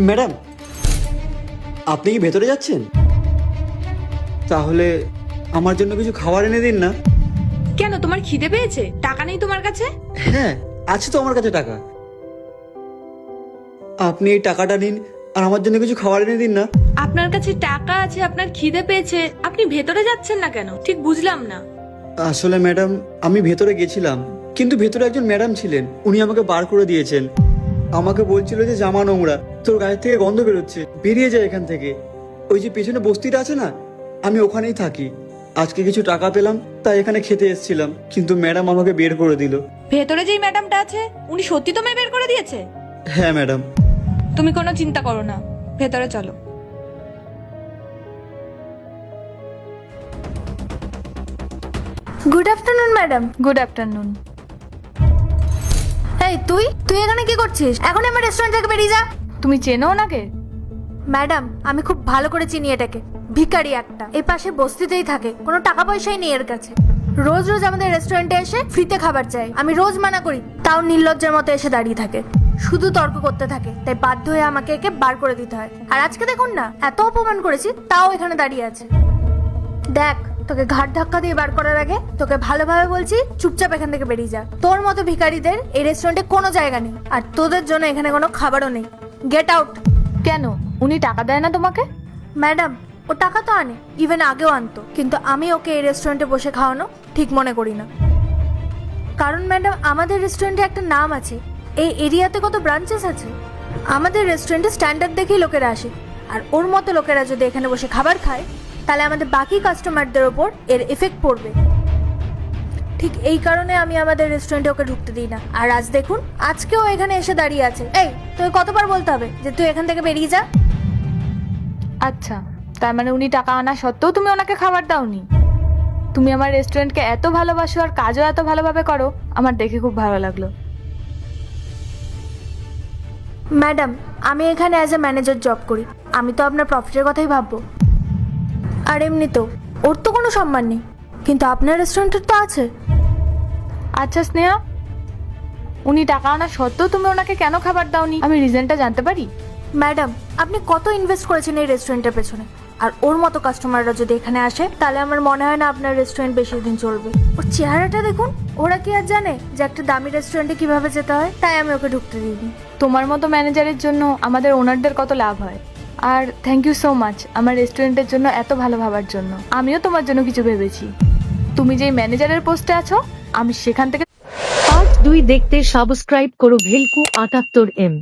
Madam, আপনি কি ভেতরে যাচ্ছেন? তাহলে আমার জন্য কিছু খাবার এনে দিন না। কেন, তোমার খিদে পেয়েছে? টাকা নেই তোমার কাছে? হ্যাঁ, আছে তো আমার কাছে টাকা। আপনি এই টাকাটা নিন আর আমার জন্য কিছু খাবার এনে দিন না। আপনার কাছে টাকা আছে, আপনার খিদে পেয়েছে, আপনি ভেতরে যাচ্ছেন না কেন? ঠিক বুঝলাম না। আসলে ম্যাডাম, আমি ভেতরে গেছিলাম, কিন্তু ভেতরে একজন ম্যাডাম ছিলেন, উনি আমাকে বার করে দিয়েছেন। আমাকে বলছিল যে জামা নোংরা, তোর গায়ের থেকে গন্ধ বেরোচ্ছে, বেরিয়ে যায় এখান থেকে। ওই যে পেছনে বস্তিটা আছে না, আমি ওখানেই থাকি। আজকে কিছু টাকা পেলাম, তাই এখানে খেতে এসেছিলাম, কিন্তু ম্যাডাম আমাকে বের করে দিল। ভেতরে যেই ম্যাডামটা আছে উনি সত্যি তোমায় বের করে দিয়েছে? হ্যাঁ ম্যাডাম। তুমি কোনো চিন্তা করো না, ভেতরে চলো। Good afternoon madam. Good afternoon. এই তুই তুই এখানে কি করছিস? এখন আমার রেস্টুরেন্ট থেকে বেরিয়ে যা। তুমি চেনো ওনাকে? ম্যাডাম, আমি খুব ভালো করে চিনি এটাকে। ভিখারি একটা, এই পাশে বস্তিতেই থাকে, কোনো টাকা পয়সাই নেই এর কাছে। রোজ রোজ আমাদের রেস্টুরেন্টে এসে ফ্রিতে খাবার চাই। আমি রোজ মানা করি, তাও নির্লজ্জের মতো এসে দাঁড়িয়ে থাকে, শুধু তর্ক করতে থাকে। তাই বাধ্য হয়ে আমাকে একে বার করে দিতে হয়। আর আজকে দেখুন না, এত অপমান করেছি তাও এখানে দাঁড়িয়ে আছে। দেখ, তোকে ঘাট ধাক্কা দিয়ে বার করার আগে তোকে ভালোভাবে বলছি, চুপচাপ এখান থেকে বেরিয়ে যা। তোর মতো ভিখারিদের এই রেস্টুরেন্টে কোনো জায়গা নেই, আর তোদের জন্য এখানে কোনো খাবারও নেই। Get out. কেন, উনি টাকা দেয় না তোমাকে? ম্যাডাম, ও টাকা তো আনে, ইভেন আগেও আনতো, কিন্তু আমি ওকে এই রেস্টুরেন্টে বসে খাওয়ানো ঠিক মনে করি না। কারণ ম্যাডাম, আমাদের রেস্টুরেন্টে একটা নাম আছে, এই এরিয়াতে কত ব্রাঞ্চেস আছে। আমাদের রেস্টুরেন্টে স্ট্যান্ডার্ড দেখেই লোকেরা আসে, আর ওর মতো লোকেরা যদি এখানে বসে খাবার খায়, তাহলে আমাদের বাকি কাস্টমারদের ওপর এর এফেক্ট পড়বে। ঠিক এই কারণে আমি আমাদের রেস্টুরেন্টে ওকে ঢুকতে দিই না। আর আজ দেখুন, আজকেও এখানে এসে দাঁড়িয়ে আছে। এই, তোকে কতবার বলতে হবে যে তুই এখান থেকে বেরিয়ে যা? আচ্ছা, তার মানে উনি টাকা আনা সত্ত্বেও তুমি ওনাকে খাবার দাওনি? তুমি আমার রেস্টুরেন্টকে এত ভালোবাসো আর কাজও এত ভালোভাবে করো, আমার দেখে খুব ভালো লাগলো। ম্যাডাম, আমি এখানে অ্যাজ এ ম্যানেজার জব করি, আমি তো আপনার প্রফিটের কথাই ভাববো। আর এমনিতেও ওর তো কোনো সম্মান নেই, কিন্তু আপনার রেস্টুরেন্টের তো আছে। আচ্ছা স্নেহা, উনি টাকা আনা সত্ত্বেও তুমি ওনাকে কেন খাবার দাওনি, আমি রিজনটা জানতে পারি? ম্যাডাম, আপনি কত ইনভেস্ট করেছেন এই রেস্টুরেন্টের পেছনে, আর ওর মতো কাস্টমাররা যদি এখানে আসে, তাহলে আমার মনে হয় না আপনার রেস্টুরেন্ট বেশি দিন চলবে। ওর চেহারাটা দেখুন, ওরা কি আর জানে যে একটা দামি রেস্টুরেন্টে কিভাবে যেতে হয়? তাই আমি ওকে ঢুকতে দিইনি। তোমার মতো ম্যানেজারের জন্য আমাদের ওনারদের কত লাভ হয়। আর থ্যাংক ইউ সো মাচ আমার রেস্টুরেন্টের জন্য এত ভালো ভাবার জন্য। আমিও তোমার জন্য কিছু ভেবেছি। তুমি যেই ম্যানেজারের পোস্টে আছো, আমি সেখান থেকে পার্ট 2 দেখতে সাবস্ক্রাইব করো ভেলকু 78M।